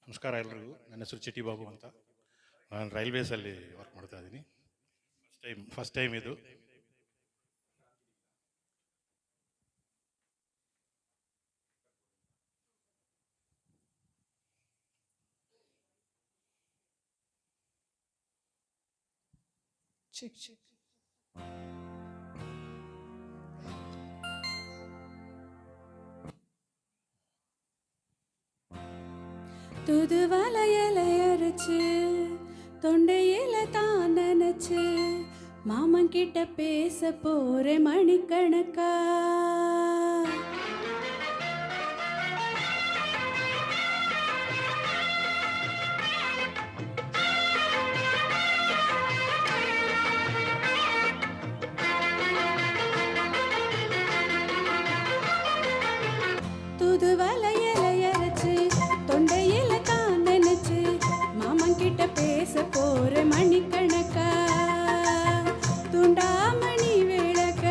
ನಮಸ್ಕಾರ ಎಲ್ಲರಿಗೂ. ನನ್ನ ಹೆಸರು ಚಿಟಿ ಬಾಬು ಅಂತ. ನಾನು ರೈಲ್ವೇಸಲ್ಲಿ ವರ್ಕ್ ಮಾಡ್ತಾ ಇದ್ದೀನಿ. ಫಸ್ಟ್ ಟೈಮ್ ಇದು. ಚೆಕ್ தூதுவளையல அரைச்சு தொண்டையில தான் நினைச்சு மாமன் கிட்ட பேச போற மணிக்கணக்கா. தூதுவளையல அரைச்சு தொண்டையில தான் நினைச்சு மாமன் கிட்ட பேச போற மணிக்கணக்கா. துண்டாமணி விளக்க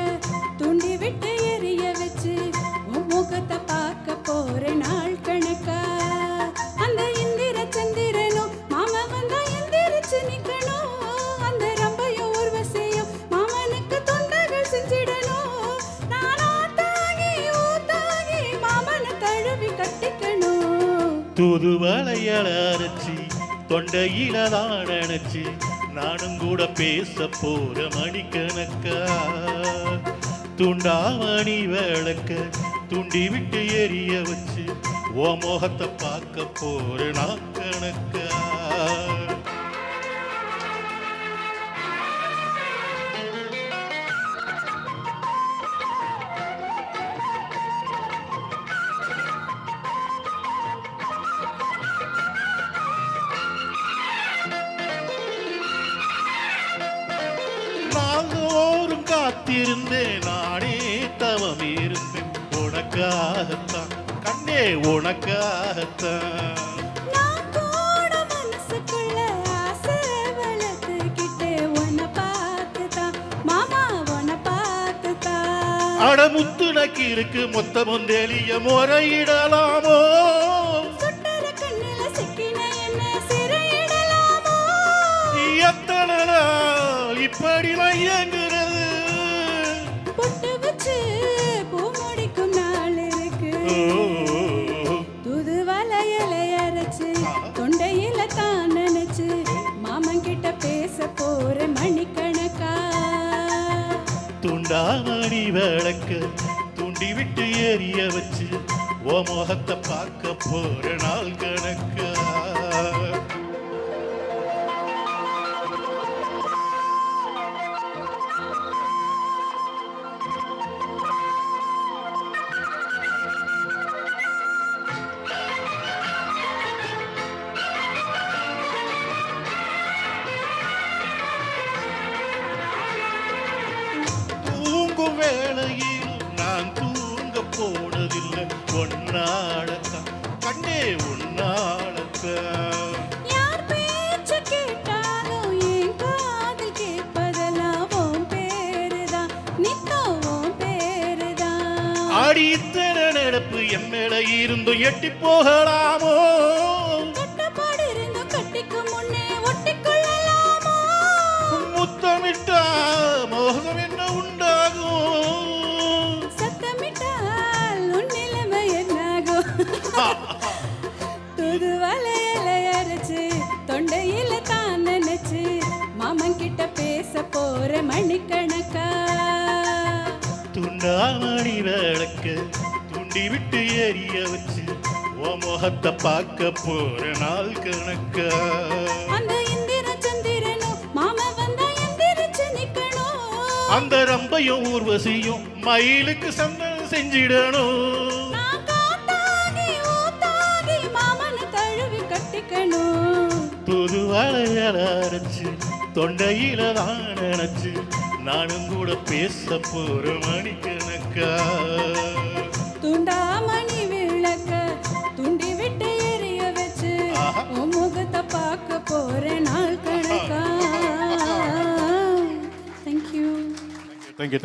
துண்டி விட்டு எரிய வச்சு முகத்தை பார்க்க போற நாள் கணக்கா. அந்த இந்திர சந்திரனும் மாமா வந்தா எந்திரிச்சு நிக்கணும். அந்த ரம்பையும் ஊர்வசையும் மாமனுக்கு தொண்டர்கள் செஞ்சிடணும். நானோ தாகி ஊத்தாகி மாமனை தழுவி கட்டிக்கணும். தூதுவளையல அரைச்சி தொண்டையில தான் நினைச்சு நானும் கூட பேச போற மணிக்கணக்கா. துண்டாமணி விளக்க துண்டி விட்டு எரிய வச்சு ஓ முகத்தை பார்க்க போற நான் கணக்கா. நாங்கோரும் காத்திருந்தேன், நானே தவம் இருந்தேன் உனக்காகத்தான் கண்ணே உனக்காகத்தான். நான் கூட மனசுக்குள்ள ஆசை வளர்த்துக்கிட்டே உன்னை பார்த்துதான் மாமா உன்னை பார்த்துதான். அடமுத்துனக்கு இருக்கு மொத்தமும் தெளிய முறையிடலாமோ. சுட்டற கண்ணில சிக்கின என்ன சிறையிடலாமோ. எத்தனை நாள் இப்படி இயங்குறது. பொட்டு வச்சு பூ முடிக்கும் நாள் இருக்கு. தூதுவளையல அரைச்சு தொண்டையில தான் நினைச்சு மாமன் கிட்ட பேச போற மணிக்கணக்கா. துண்டாமணி விளக்க துண்டி விட்டு எரிய வச்சு ஓ முகத்தை பார்க்க போற நாள் கணக்கா. தூங்கும் வேளையில் நான் தூங்க போனதில்லை ஒன்னாடத்தான் கண்ணே உன்னாடத்தான். யார் பேச்சு கேட்டாலும் என் காதில் கேட்பதெல்லாம் உன் பேருதான் நித்தம் உன் பேருதான். ஆடி இத்தனை நடப்பு என் மேல இருந்தும் எட்டி போகலாமோ. கட்டப்பாடு இருந்தும் கட்டிக்கு முன்னே ஒட்டிக்கொள்ளலாமோ. முத்தமிட்டா மோகம் என்ன உண்டாகும். சத்தமிட்டால் உன் நிலைமை என்னாகும். தூதுவளையல அரைச்சு தொண்டையில தான் நினைச்சு மாமன் கிட்ட பேச போற மணிக்கணக்கா. துண்டாமணி விளக்க துண்டி விட்டு எரிய வச்சு ஓ முகத்தை பார்க்க போற நாள் கணக்கா. அந்த இந்திர சந்திரனும் மாமா வந்தா எந்திரிச்சு நிக்கணும். அந்த ரம்பையும் ஊர்வசியும் மயிலுக்கு சந்தனம் செஞ்சிடணும். நான் காத்தாகி ஊத்தாகி மாமனை தழுவி கட்டிக்கணும். தூதுவளையல அரைச்சு தொண்டையில தான் நினைச்சு நானும் கூட பேச போற மணிக்கணக்கா. துண்டாமணி விளக்க துண்டி விட்டு எரிய வச்சு உன் முகத்தை பார்க்க போற நாள் கணக்கா. தேங்க்யூ. தேங்க்யூ.